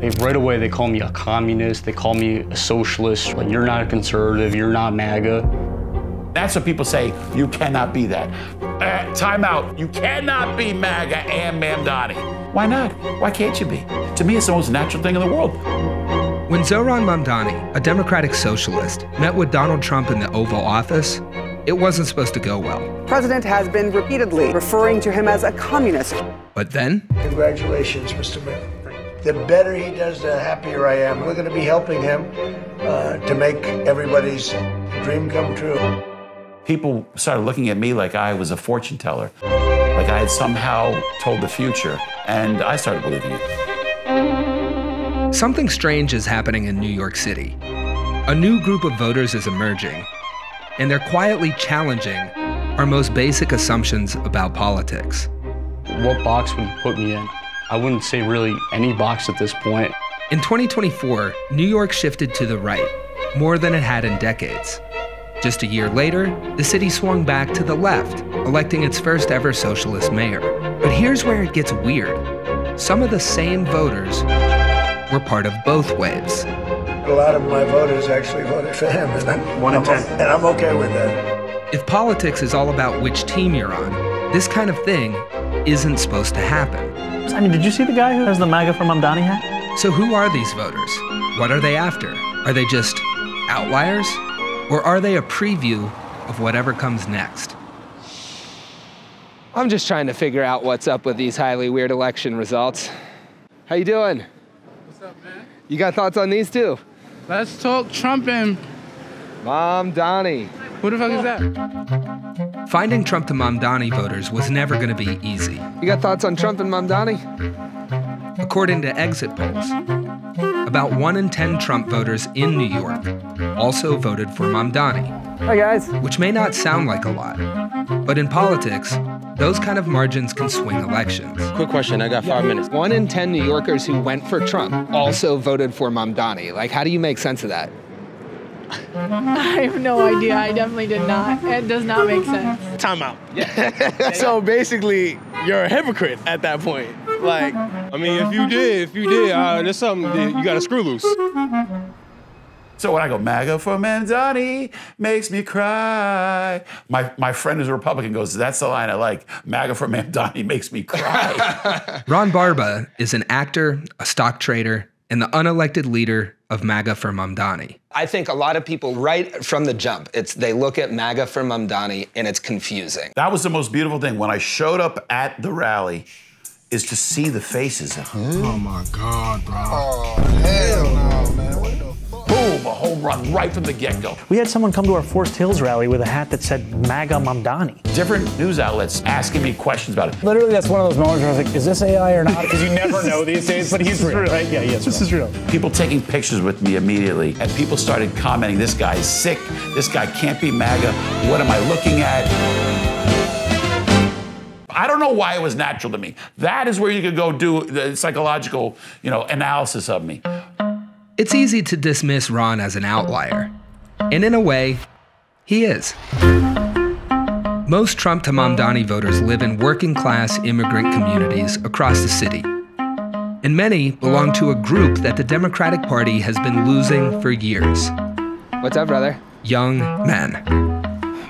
Right away, they call me a communist, they call me a socialist, like you're not a conservative, you're not MAGA. That's what people say, you cannot be that. Time out, you cannot be MAGA and Mamdani. Why not? Why can't you be? To me, it's the most natural thing in the world. When Zohran Mamdani, a democratic socialist, met with Donald Trump in the Oval Office, it wasn't supposed to go well. The president has been repeatedly referring to him as a communist. But then? Congratulations, Mr. Mayor. The better he does, the happier I am. We're going to be helping him to make everybody's dream come true. People started looking at me like I was a fortune teller, like I had somehow told the future, and I started believing it. Something strange is happening in New York City. A new group of voters is emerging, and they're quietly challenging our most basic assumptions about politics. What box would you put me in? I wouldn't say really any box at this point. In 2024, New York shifted to the right, more than it had in decades. Just a year later, the city swung back to the left, electing its first ever socialist mayor. But here's where it gets weird. Some of the same voters were part of both waves. A lot of my voters actually voted for him, and I'm okay with that. If politics is all about which team you're on, this kind of thing isn't supposed to happen. I mean, did you see the guy who has the MAGA for Mamdani hat? So who are these voters? What are they after? Are they just outliers? Or are they a preview of whatever comes next? I'm just trying to figure out what's up with these highly weird election results. How you doing? What's up, man? You got thoughts on these two? Let's talk Trump and Mamdani. Who the fuck is that? Finding Trump to Mamdani voters was never going to be easy. You got thoughts on Trump and Mamdani? According to exit polls, about 1 in 10 Trump voters in New York also voted for Mamdani. Hi, guys. Which may not sound like a lot, but in politics, those kind of margins can swing elections. Quick question, I got 5 minutes. 1 in 10 New Yorkers who went for Trump also voted for Mamdani. Like, how do you make sense of that? I have no idea. I definitely did not. It does not make sense. Time out. Yeah. So basically, you're a hypocrite at that point. Like, I mean, if you did, there's something that you got to screw loose. So when I go, MAGA for Mamdani makes me cry. My friend who's a Republican goes, that's the line I like. MAGA for Mamdani makes me cry. Ron Barba is an actor, a stock trader, and the unelected leader of MAGA for Mamdani. I think a lot of people, right from the jump, they look at MAGA for Mamdani and it's confusing. That was the most beautiful thing. When I showed up at the rally, is to see the faces. Oh my God, bro. Oh, hell no, man. What the fuck? Boom, a home run right from the get-go. We had someone come to our Forest Hills rally with a hat that said MAGA Mamdani. Different news outlets asking me questions about it. Literally, that's one of those moments where I was like, is this AI or not? Because you never know these days, but he's real, right? Yeah, yes, this is real. People taking pictures with me immediately, and people started commenting, this guy is sick, this guy can't be MAGA, what am I looking at? I don't know why it was natural to me. That is where you could go do the psychological, analysis of me. It's easy to dismiss Ron as an outlier. And in a way, he is. Most Trump to Mamdani voters live in working-class immigrant communities across the city. And many belong to a group that the Democratic Party has been losing for years. What's up, brother? Young men.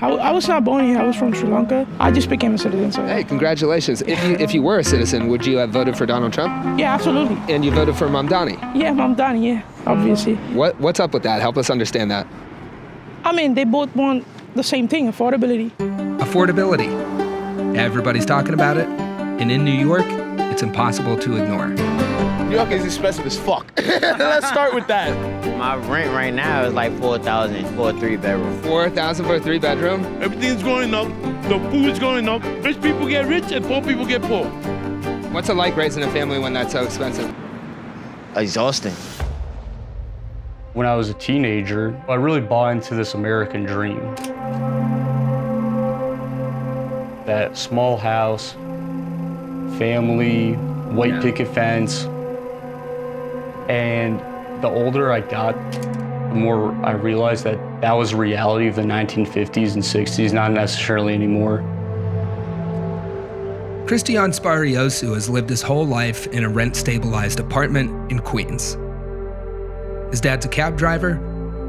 I was not born here. I was from Sri Lanka. I just became a citizen. So. Hey, congratulations. If you were a citizen, would you have voted for Donald Trump? Yeah, absolutely. And you voted for Mamdani? Yeah, Mamdani, yeah, obviously. What's up with that? Help us understand that. I mean, they both want the same thing, affordability. Affordability. Everybody's talking about it. And in New York, it's impossible to ignore. New York is expensive as fuck. Let's start with that. My rent right now is like $4,000 for a 3-bedroom. $4,000 for a 3-bedroom? Everything's going up. The food's going up. Rich people get rich and poor people get poor. What's it like raising a family when that's so expensive? Exhausting. When I was a teenager, I really bought into this American dream. That small house, family, white picket fence. And the older I got, the more I realized that that was the reality of the 1950s and 60s, not necessarily anymore. Christian Spariosu has lived his whole life in a rent-stabilized apartment in Queens. His dad's a cab driver,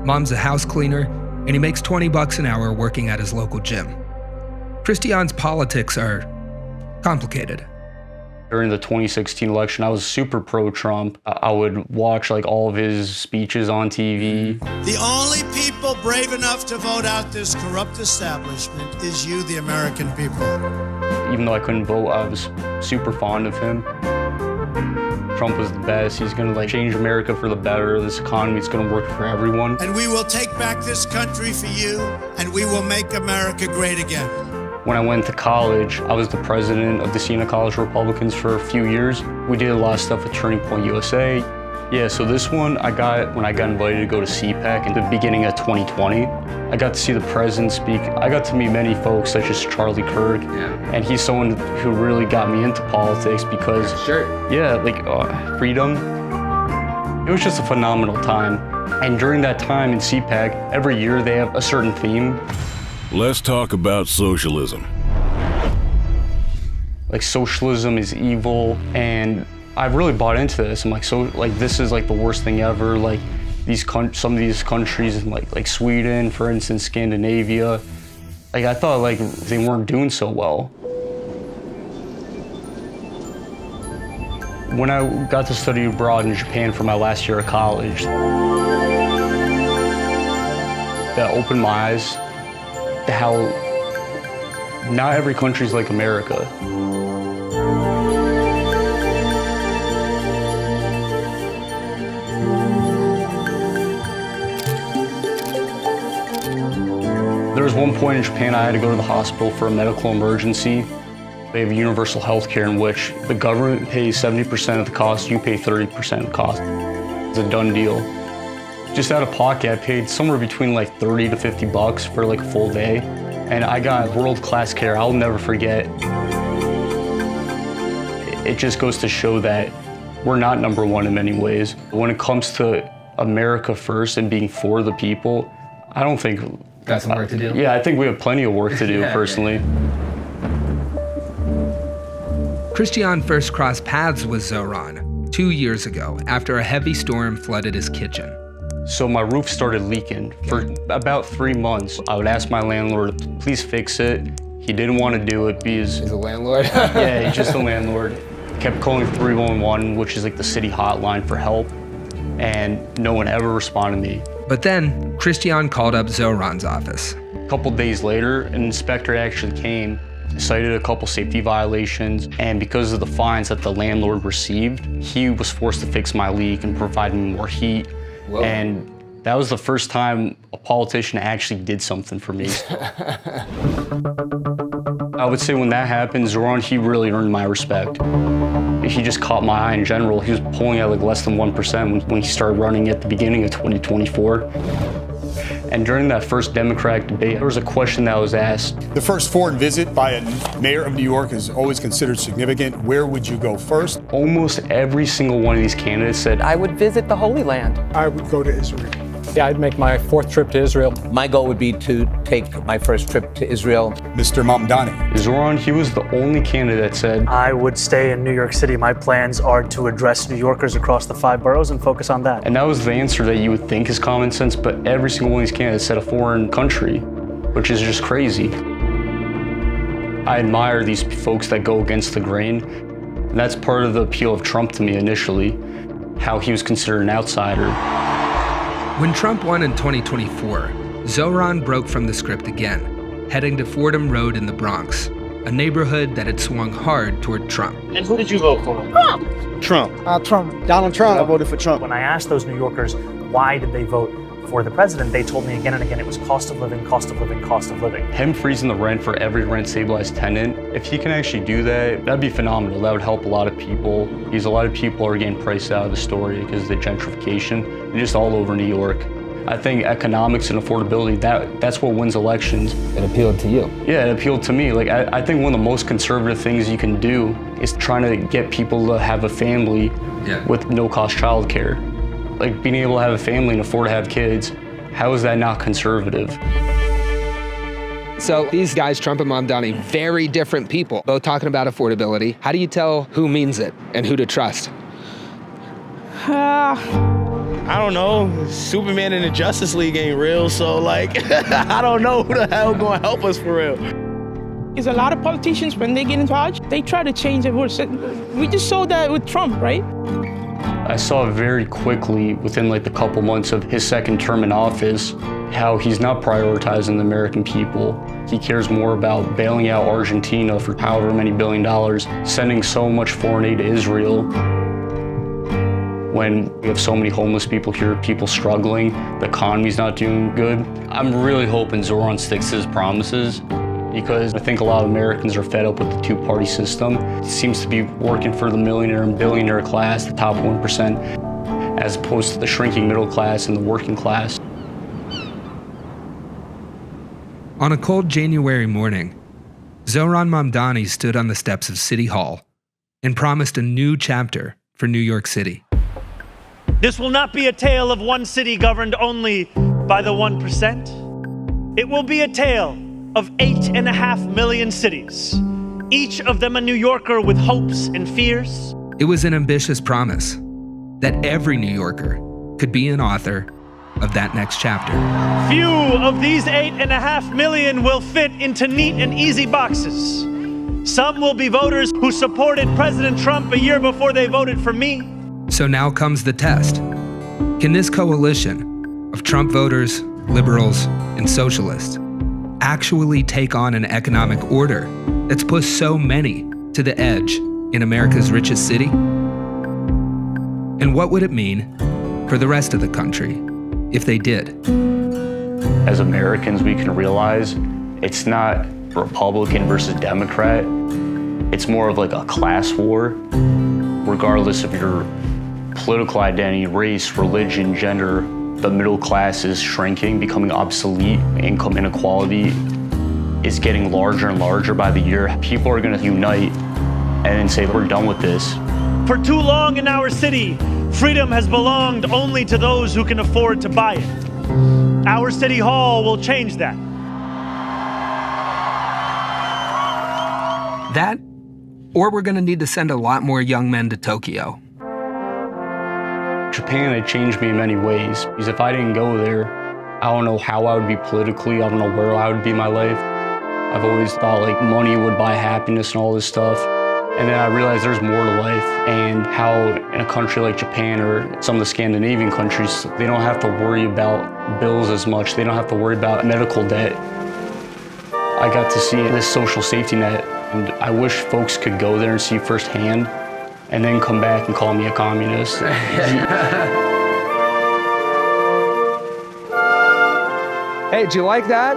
mom's a house cleaner, and he makes $20 an hour working at his local gym. Christian's politics are complicated. During the 2016 election, I was super pro-Trump. I would watch like all of his speeches on TV. The only people brave enough to vote out this corrupt establishment is you, the American people. Even though I couldn't vote, I was super fond of him. Trump was the best. He's gonna like change America for the better. This economy is gonna work for everyone. And we will take back this country for you, and we will make America great again. When I went to college, I was the president of the Siena College Republicans for a few years. We did a lot of stuff with Turning Point USA. Yeah, so this one I got when I got invited to go to CPAC in the beginning of 2020. I got to see the president speak. I got to meet many folks such as Charlie Kirk. And he's someone who really got me into politics because, freedom. It was just a phenomenal time. And during that time in CPAC, every year they have a certain theme. Let's talk about socialism. Like socialism is evil, and I really bought into this. I'm like, this is like the worst thing ever. Like some of these countries, like Sweden, for instance, Scandinavia. Like I thought like they weren't doing so well. When I got to study abroad in Japan for my last year of college, that opened my eyes to how not every country is like America. There was one point in Japan I had to go to the hospital for a medical emergency. They have universal health care in which the government pays 70% of the cost, you pay 30% of the cost. It's a done deal. Just out of pocket, I paid somewhere between like 30 to 50 bucks for like a full day. And I got world-class care. I'll never forget. It just goes to show that we're not number one in many ways. When it comes to America first and being for the people, I don't think... Got some work to do? Yeah, I think we have plenty of work to do, personally. Christian first crossed paths with Zohran 2 years ago after a heavy storm flooded his kitchen. So my roof started leaking. For about 3 months, I would ask my landlord, please fix it. He didn't want to do it because... He's a landlord? Yeah, he's just a landlord. Kept calling 311, which is like the city hotline for help, and no one ever responded to me. But then, Christian called up Zohran's office. A couple days later, an inspector actually came, cited a couple safety violations, and because of the fines that the landlord received, he was forced to fix my leak and provide me more heat. Whoa. And that was the first time a politician actually did something for me. I would say when that happened, Zohran, he really earned my respect. He just caught my eye in general. He was polling at like less than 1% when he started running at the beginning of 2024. And during that first Democratic debate, there was a question that was asked. The first foreign visit by a mayor of New York is always considered significant. Where would you go first? Almost every single one of these candidates said, I would visit the Holy Land. I would go to Israel. Yeah, I'd make my 4th trip to Israel. My goal would be to take my first trip to Israel. Mr. Mamdani. Zohran, he was the only candidate that said, I would stay in New York City. My plans are to address New Yorkers across the 5 boroughs and focus on that. And that was the answer that you would think is common sense, but every single one of these candidates said a foreign country, which is just crazy. I admire these folks that go against the grain, and that's part of the appeal of Trump to me initially, how he was considered an outsider. When Trump won in 2024, Zohran broke from the script again, heading to Fordham Road in the Bronx, a neighborhood that had swung hard toward Trump. And who did you vote for? Trump. Trump. Donald Trump. I voted for Trump. When I asked those New Yorkers why did they vote for the president, they told me again and again it was cost of living, cost of living, cost of living. Him freezing the rent for every rent-stabilized tenant, if he can actually do that, that'd be phenomenal. That would help a lot of people, because a lot of people are getting priced out of the story because of the gentrification, and just all over New York. I think economics and affordability, that's what wins elections. It appealed to you? Yeah, it appealed to me. Like, I think one of the most conservative things you can do is trying to get people to have a family with no-cost childcare. Like, being able to have a family and afford to have kids, how is that not conservative? So these guys, Trump and Mamdani, very different people, both talking about affordability. How do you tell who means it and who to trust? I don't know. Superman and the Justice League ain't real, so like, I don't know who the hell gonna help us for real. Is a lot of politicians, when they get in charge, they try to change it. We just saw that with Trump, right? I saw very quickly, within like the couple months of his second term in office, how he's not prioritizing the American people. He cares more about bailing out Argentina for however many $billion dollars, sending so much foreign aid to Israel. When we have so many homeless people here, people struggling, the economy's not doing good. I'm really hoping Zohran sticks to his promises, because I think a lot of Americans are fed up with the two-party system. It seems to be working for the millionaire and billionaire class, the top 1%, as opposed to the shrinking middle class and the working class. On a cold January morning, Zohran Mamdani stood on the steps of City Hall and promised a new chapter for New York City. This will not be a tale of one city governed only by the 1%. It will be a tale of 8.5 million cities, each of them a New Yorker with hopes and fears. It was an ambitious promise that every New Yorker could be an author of that next chapter. Few of these 8.5 million will fit into neat and easy boxes. Some will be voters who supported President Trump a year before they voted for me. So now comes the test. Can this coalition of Trump voters, liberals, and socialists actually take on an economic order that's pushed so many to the edge in America's richest city? And what would it mean for the rest of the country if they did? As Americans, we can realize it's not Republican versus Democrat. It's more of like a class war, regardless of your political identity, race, religion, gender. The middle class is shrinking, becoming obsolete. Income inequality is getting larger and larger by the year. People are going to unite and then say, we're done with this. For too long in our city, freedom has belonged only to those who can afford to buy it. Our city hall will change that. That, or we're going to need to send a lot more young men to Tokyo. Japan had changed me in many ways, because if I didn't go there, I don't know how I would be politically, I don't know where I would be in my life. I've always thought like money would buy happiness and all this stuff. And then I realized there's more to life, and how in a country like Japan or some of the Scandinavian countries, they don't have to worry about bills as much. They don't have to worry about medical debt. I got to see this social safety net, and I wish folks could go there and see firsthand, and then come back and call me a communist. Hey, did you like that?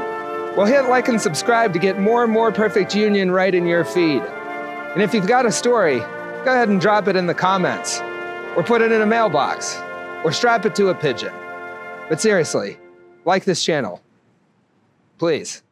Well, hit like and subscribe to get more and more Perfect Union right in your feed. And if you've got a story, go ahead and drop it in the comments, or put it in a mailbox, or strap it to a pigeon. But seriously, like this channel, please.